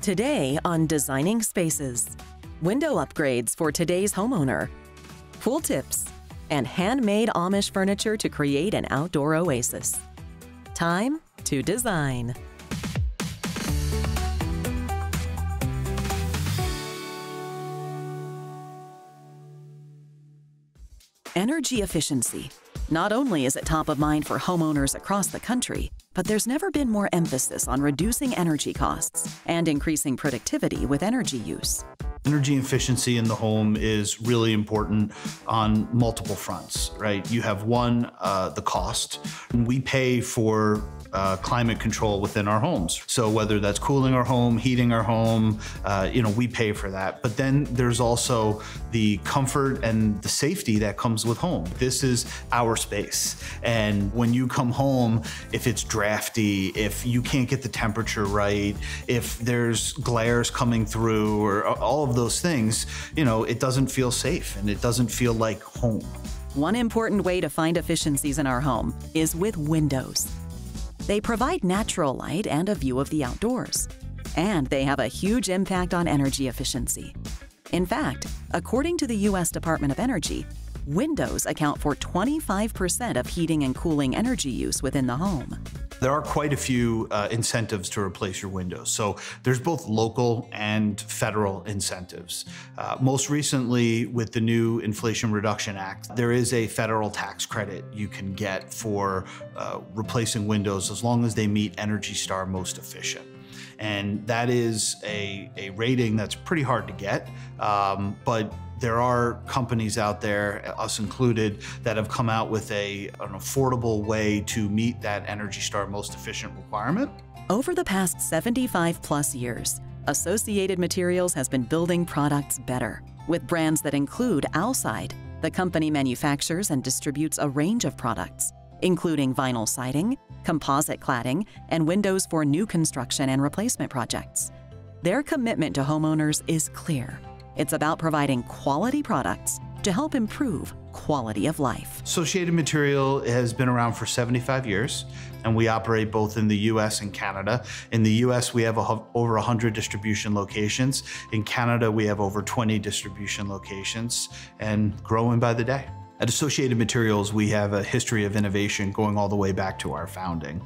Today on Designing Spaces, window upgrades for today's homeowner, pool tips, and handmade Amish furniture to create an outdoor oasis. Time to design. Energy efficiency. Not only is it top of mind for homeowners across the country, but there's never been more emphasis on reducing energy costs and increasing productivity with energy use. Energy efficiency in the home is really important on multiple fronts, right? You have one, the cost. We pay for climate control within our homes. So whether that's cooling our home, heating our home, we pay for that. But then there's also the comfort and the safety that comes with home. This is our space. And when you come home, if it's drafty, if you can't get the temperature right, if there's glares coming through or all of those things, it doesn't feel safe and it doesn't feel like home. One important way to find efficiencies in our home is with windows. They provide natural light and a view of the outdoors, and they have a huge impact on energy efficiency. In fact, according to the U.S. Department of Energy, windows account for 25% of heating and cooling energy use within the home. There are quite a few incentives to replace your windows. So there's both local and federal incentives. Most recently, with the new Inflation Reduction Act, there is a federal tax credit you can get for replacing windows as long as they meet Energy Star Most Efficient. And that is a rating that's pretty hard to get, but there are companies out there, us included, that have come out with an affordable way to meet that Energy Star Most Efficient requirement. Over the past 75+ years, Associated Materials has been building products better, with brands that include Alside. The company manufactures and distributes a range of products, including vinyl siding, composite cladding, and windows for new construction and replacement projects. Their commitment to homeowners is clear. It's about providing quality products to help improve quality of life. Associated Material has been around for 75 years, and we operate both in the U.S. and Canada. In the U.S., we have over 100 distribution locations. In Canada, we have over 20 distribution locations, and growing by the day. At Associated Materials, we have a history of innovation going all the way back to our founding.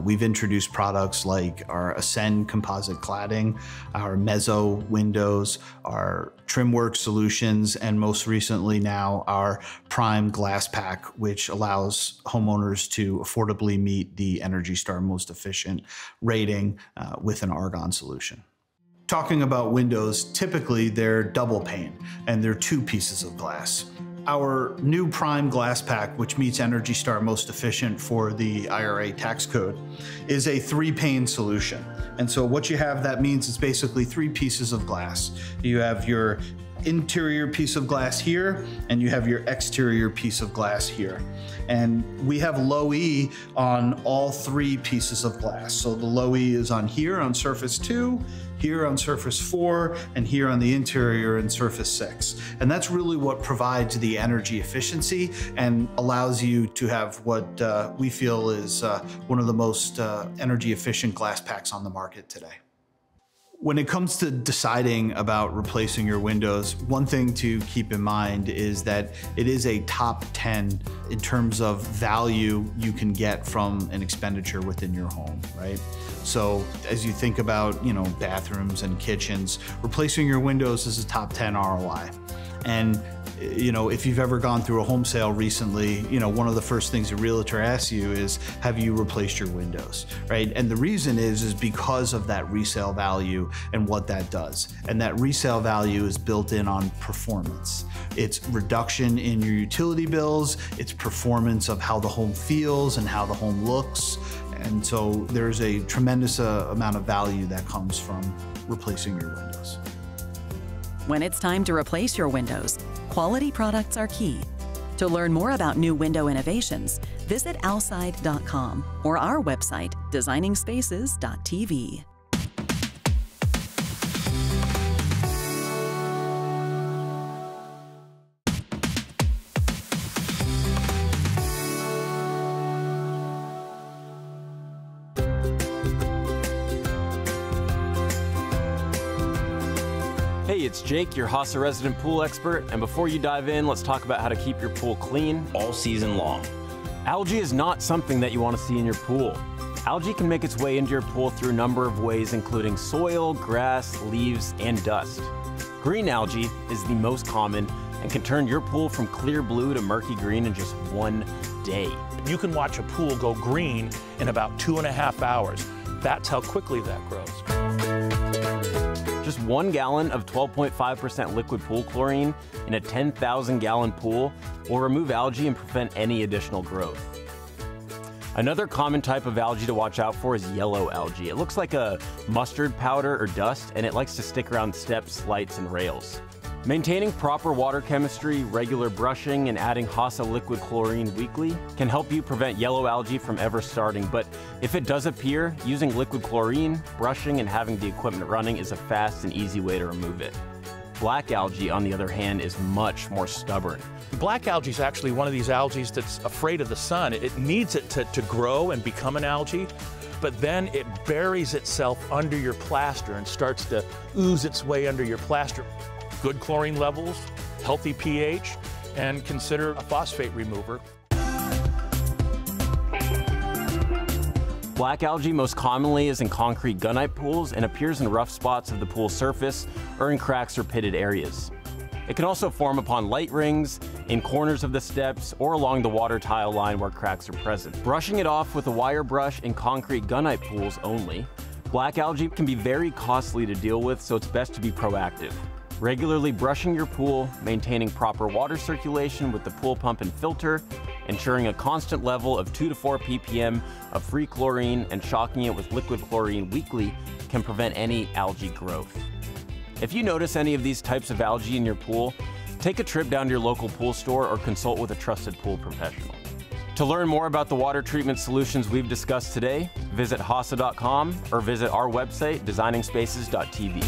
We've introduced products like our Ascend composite cladding, our Mezzo windows, our TrimWorks solutions, and most recently now our Prime Glass Pack, which allows homeowners to affordably meet the Energy Star Most Efficient rating with an argon solution. Talking about windows, typically they're double pane and they're 2 pieces of glass. Our new Prime Glass Pack, which meets Energy Star Most Efficient for the IRA tax code, is a 3-pane solution. And so what you have, that means it's basically 3 pieces of glass. You have your interior piece of glass here, and you have your exterior piece of glass here. And we have low E on all 3 pieces of glass. So the low E is on here on surface 2, here on surface 4, and here on the interior in surface 6. And that's really what provides the energy efficiency and allows you to have what we feel is one of the most energy efficient glass packs on the market today. When it comes to deciding about replacing your windows, one thing to keep in mind is that it is a top 10 in terms of value you can get from an expenditure within your home, right? So as you think about, bathrooms and kitchens, replacing your windows is a top 10 ROI. And if you've ever gone through a home sale recently, one of the first things a realtor asks you is, have you replaced your windows, right? And the reason is because of that resale value and what that does. And that resale value is built in on performance. It's reduction in your utility bills, it's performance of how the home feels and how the home looks. And so there's a tremendous amount of value that comes from replacing your windows. When it's time to replace your windows, quality products are key. To learn more about new window innovations, visit alside.com or our website, designingspaces.tv. Hey, it's Jake, your Hossa resident pool expert, and before you dive in, let's talk about how to keep your pool clean all season long. Algae is not something that you want to see in your pool. Algae can make its way into your pool through a number of ways, including soil, grass, leaves, and dust. Green algae is the most common and can turn your pool from clear blue to murky green in just one day. You can watch a pool go green in about 2.5 hours. That's how quickly that grows. Just 1 gallon of 12.5% liquid pool chlorine in a 10,000-gallon pool will remove algae and prevent any additional growth. Another common type of algae to watch out for is yellow algae. It looks like a mustard powder or dust, and it likes to stick around steps, lights, and rails. Maintaining proper water chemistry, regular brushing, and adding Hossa liquid chlorine weekly can help you prevent yellow algae from ever starting, but if it does appear, using liquid chlorine, brushing, and having the equipment running is a fast and easy way to remove it. Black algae, on the other hand, is much more stubborn. Black algae is actually one of these algae that's afraid of the sun. It needs it to grow and become an algae, but then it buries itself under your plaster and starts to ooze its way under your plaster. Good chlorine levels, healthy pH, and consider a phosphate remover. Black algae most commonly is in concrete gunite pools and appears in rough spots of the pool surface or in cracks or pitted areas. It can also form upon light rings, in corners of the steps, or along the water tile line where cracks are present. Brushing it off with a wire brush in concrete gunite pools only. Black algae can be very costly to deal with, so it's best to be proactive. Regularly brushing your pool, maintaining proper water circulation with the pool pump and filter, ensuring a constant level of 2 to 4 ppm of free chlorine, and shocking it with liquid chlorine weekly can prevent any algae growth. If you notice any of these types of algae in your pool, take a trip down to your local pool store or consult with a trusted pool professional. To learn more about the water treatment solutions we've discussed today, visit hossa.com or visit our website, designingspaces.tv.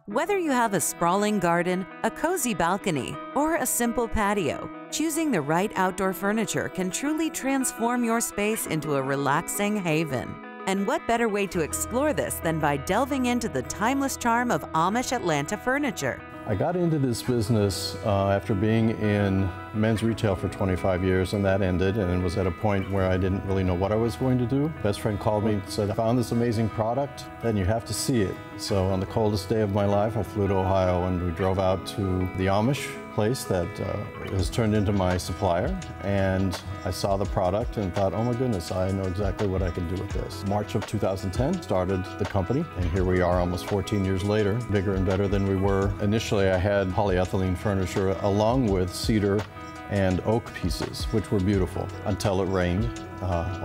Whether you have a sprawling garden, a cozy balcony, or a simple patio, choosing the right outdoor furniture can truly transform your space into a relaxing haven. And what better way to explore this than by delving into the timeless charm of Amish Atlanta furniture? I got into this business after being in men's retail for 25 years, and that ended, and was at a point where I didn't really know what I was going to do. Best friend called me and said, I found this amazing product, then you have to see it. So on the coldest day of my life, I flew to Ohio and we drove out to the Amish place that has turned into my supplier, and I saw the product and thought, oh my goodness, I know exactly what I can do with this. March of 2010 started the company, and here we are almost 14 years later, bigger and better than we were. Initially I had polyethylene furniture along with cedar and oak pieces, which were beautiful until it rained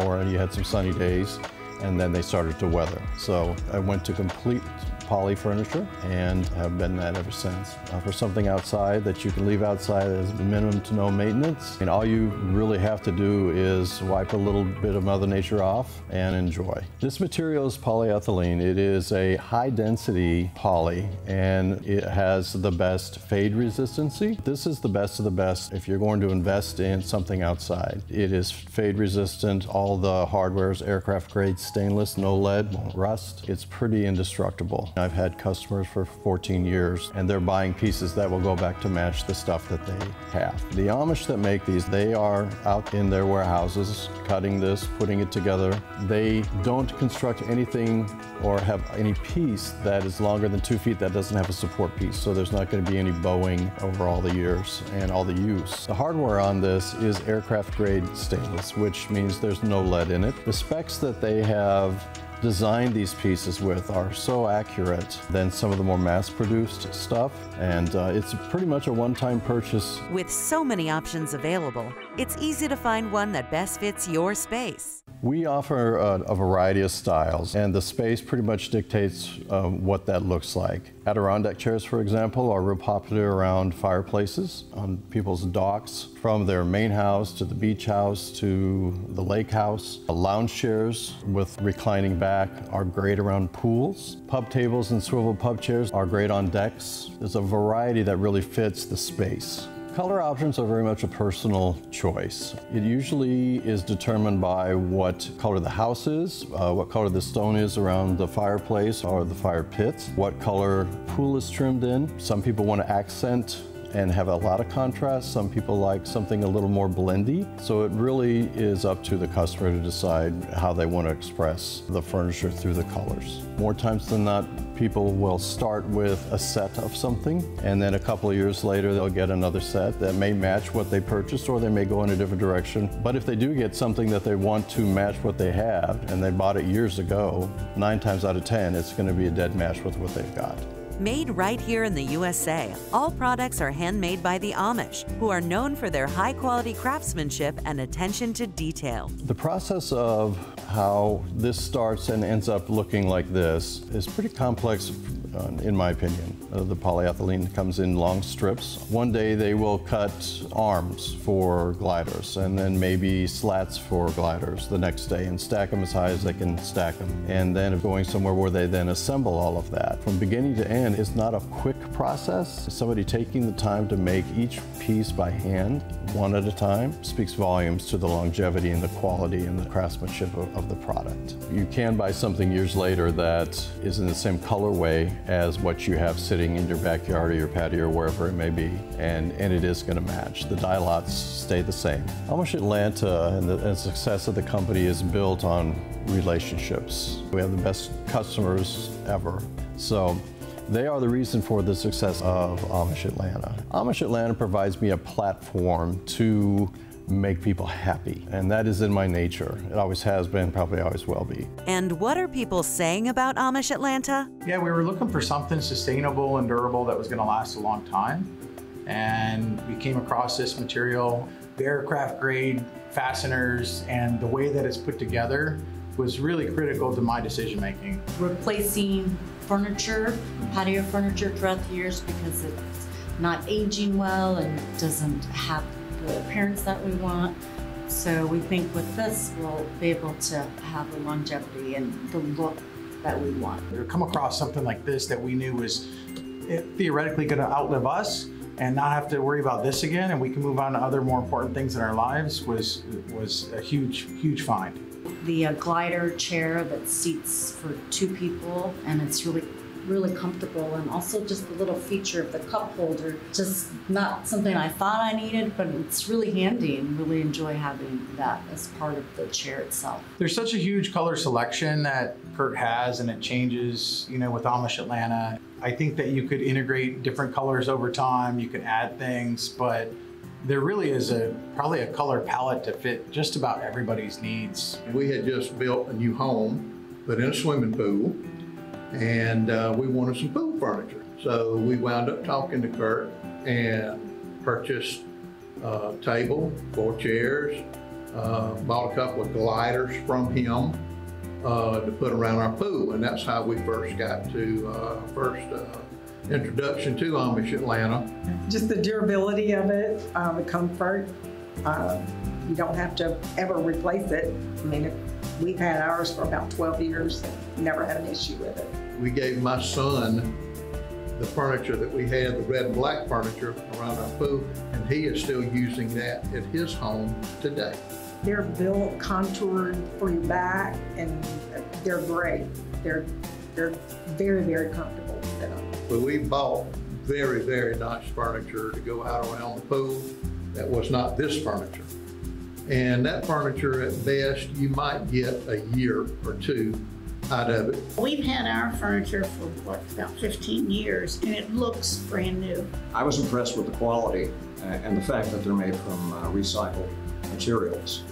or you had some sunny days, and then they started to weather. So I went to complete poly furniture and have been that ever since. For something outside that you can leave outside as minimum to no maintenance, and all you really have to do is wipe a little bit of Mother Nature off and enjoy. This material is polyethylene. It is a high density poly, and it has the best fade resistancy. This is the best of the best if you're going to invest in something outside. It is fade resistant. All the hardware is aircraft grade stainless, no lead, won't rust. It's pretty indestructible. I've had customers for 14 years, and they're buying pieces that will go back to match the stuff that they have. The Amish that make these, they are out in their warehouses cutting this, putting it together. They don't construct anything or have any piece that is longer than 2 feet that doesn't have a support piece, so there's not going to be any bowing over all the years and all the use. The hardware on this is aircraft grade stainless, which means there's no lead in it. The specs that they have designed these pieces with are so accurate than some of the more mass-produced stuff, and it's pretty much a one-time purchase. With so many options available, it's easy to find one that best fits your space. We offer a variety of styles, and the space pretty much dictates what that looks like. Adirondack chairs, for example, are real popular around fireplaces, on people's docks, from their main house to the beach house to the lake house. Lounge chairs with reclining back are great around pools. Pub tables and swivel pub chairs are great on decks. There's a variety that really fits the space. Color options are very much a personal choice. It usually is determined by what color the house is, what color the stone is around the fireplace or the fire pit, what color pool is trimmed in. Some people want to accent and have a lot of contrast. Some people like something a little more blendy. So it really is up to the customer to decide how they want to express the furniture through the colors. More times than not, people will start with a set of something, and then a couple of years later they'll get another set that may match what they purchased, or they may go in a different direction. But if they do get something that they want to match what they have and they bought it years ago, 9 times out of 10 it's going to be a dead match with what they've got. Made right here in the USA, all products are handmade by the Amish, who are known for their high-quality craftsmanship and attention to detail. The process of how this starts and ends up looking like this is pretty complex, in my opinion. The polyethylene comes in long strips. One day they will cut arms for gliders, and then maybe slats for gliders the next day, and stack them as high as they can stack them. And then going somewhere where they then assemble all of that. From beginning to end, it's not a quick process. Somebody taking the time to make each piece by hand, one at a time, speaks volumes to the longevity and the quality and the craftsmanship of the product. You can buy something years later that is in the same colorway as what you have sitting in your backyard or your patio or wherever it may be, and it is going to match. The die lots stay the same. Amish Atlanta and the success of the company is built on relationships. We have the best customers ever. So they are the reason for the success of Amish Atlanta. Amish Atlanta provides me a platform to make people happy, and that is in my nature. It always has been, probably always will be. And what are people saying about Amish Atlanta? Yeah, we were looking for something sustainable and durable that was going to last a long time, and we came across this material. The aircraft grade fasteners and the way that it's put together was really critical to my decision making. Replacing furniture, patio furniture throughout the years because it's not aging well and doesn't have the appearance that we want. So we think with this, we'll be able to have the longevity and the look that we want. To come across something like this that we knew was theoretically going to outlive us and not have to worry about this again, and we can move on to other more important things in our lives was a huge find. The glider chair that seats for 2 people, and it's really comfortable, and also just the little feature of the cup holder, just not something I thought I needed, but it's really handy and really enjoy having that as part of the chair itself. There's such a huge color selection that Kurt has, and it changes, you know, with Amish Atlanta. I think that you could integrate different colors over time, you could add things, but there really is probably a color palette to fit just about everybody's needs. We had just built a new home, put in a swimming pool, and we wanted some pool furniture. So we wound up talking to Kurt and purchased a table, 4 chairs, bought a couple of gliders from him to put around our pool. And that's how we first got to introduction to Amish Atlanta. Just the durability of it, the comfort. You don't have to ever replace it. I mean, we've had ours for about 12 years, never had an issue with it. We gave my son the furniture that we had, the red and black furniture around our pool, and he is still using that at his home today. They're built, contoured for your back, and they're great. They're very, very comfortable to sit on. But we bought very, very nice furniture to go out around the pool that was not this furniture. And that furniture, at best, you might get a year or 2 out of it. We've had our furniture for, about 15 years, and it looks brand new. I was impressed with the quality and the fact that they're made from recycled materials.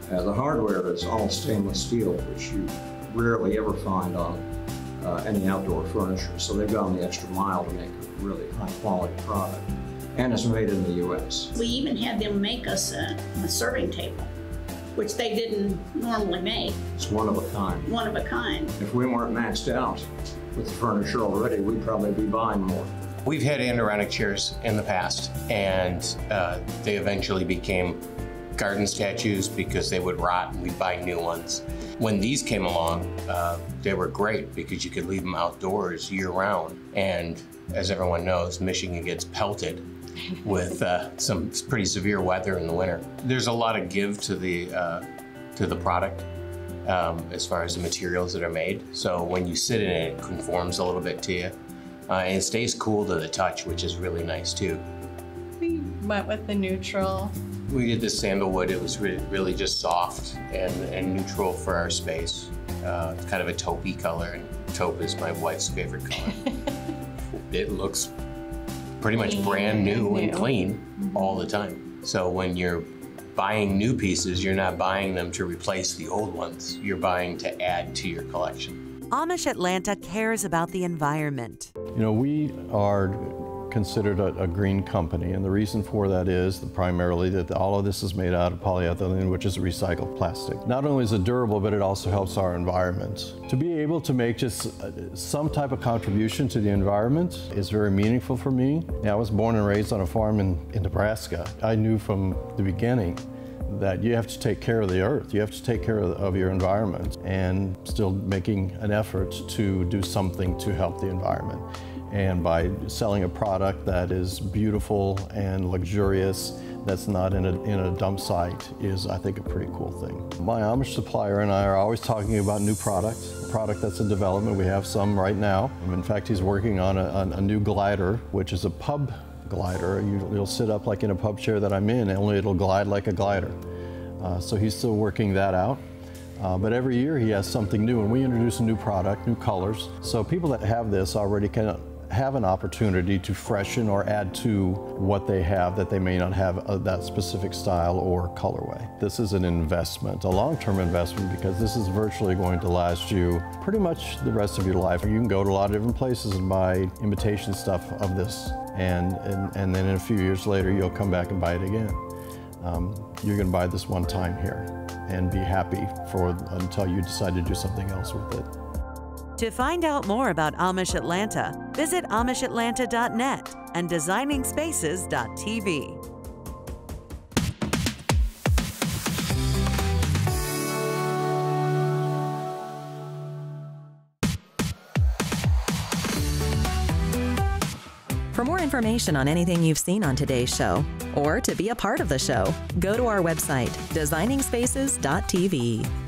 The hardware is all stainless steel, which you rarely ever find on any outdoor furniture. So they've gone the extra mile to make a really high quality product. And it's made in the U.S. We even had them make us a serving table. which they didn't normally make. It's one of a kind. One of a kind. If we weren't maxed out with the furniture already, we'd probably be buying more. We've had Adirondack chairs in the past, and they eventually became garden statues because they would rot and we'd buy new ones. When these came along, they were great because you could leave them outdoors year-round. And as everyone knows, Michigan gets pelted with some pretty severe weather in the winter. There's a lot of give to the product as far as the materials that are made. So when you sit in it, it conforms a little bit to you. And it stays cool to the touch, which is really nice too. We went with the neutral. We did the sandalwood. It was really just soft and neutral for our space. It's kind of a taupey color, and taupe is my wife's favorite color. It looks pretty much brand new and clean all the time. So when you're buying new pieces, you're not buying them to replace the old ones. You're buying to add to your collection. Amish Atlanta cares about the environment. You know, we are considered a green company, and the reason for that is primarily that all of this is made out of polyethylene, which is recycled plastic. Not only is it durable, but it also helps our environment. To be able to make just some type of contribution to the environment is very meaningful for me. I was born and raised on a farm in Nebraska. I knew from the beginning that you have to take care of the earth, you have to take care of your environment, and still making an effort to do something to help the environment. And by selling a product that is beautiful and luxurious, that's not in a dump site, is, I think, a pretty cool thing. My Amish supplier and I are always talking about new products, a product that's in development. We have some right now. In fact, he's working on a new glider, which is a pub glider. You'll sit up like in a pub chair that I'm in, only it'll glide like a glider. So he's still working that out. But every year he has something new, and we introduce a new product, new colors. So people that have this already can have an opportunity to freshen or add to what they have that they may not have that specific style or colorway. This is an investment, a long-term investment, because this is virtually going to last you pretty much the rest of your life. You can go to a lot of different places and buy imitation stuff of this, and then in a few years later you'll come back and buy it again. You're going to buy this one time here and be happy until you decide to do something else with it. To find out more about Amish Atlanta, visit AmishAtlanta.net and Designingspaces.tv. For more information on anything you've seen on today's show, or to be a part of the show, go to our website, designingspaces.tv.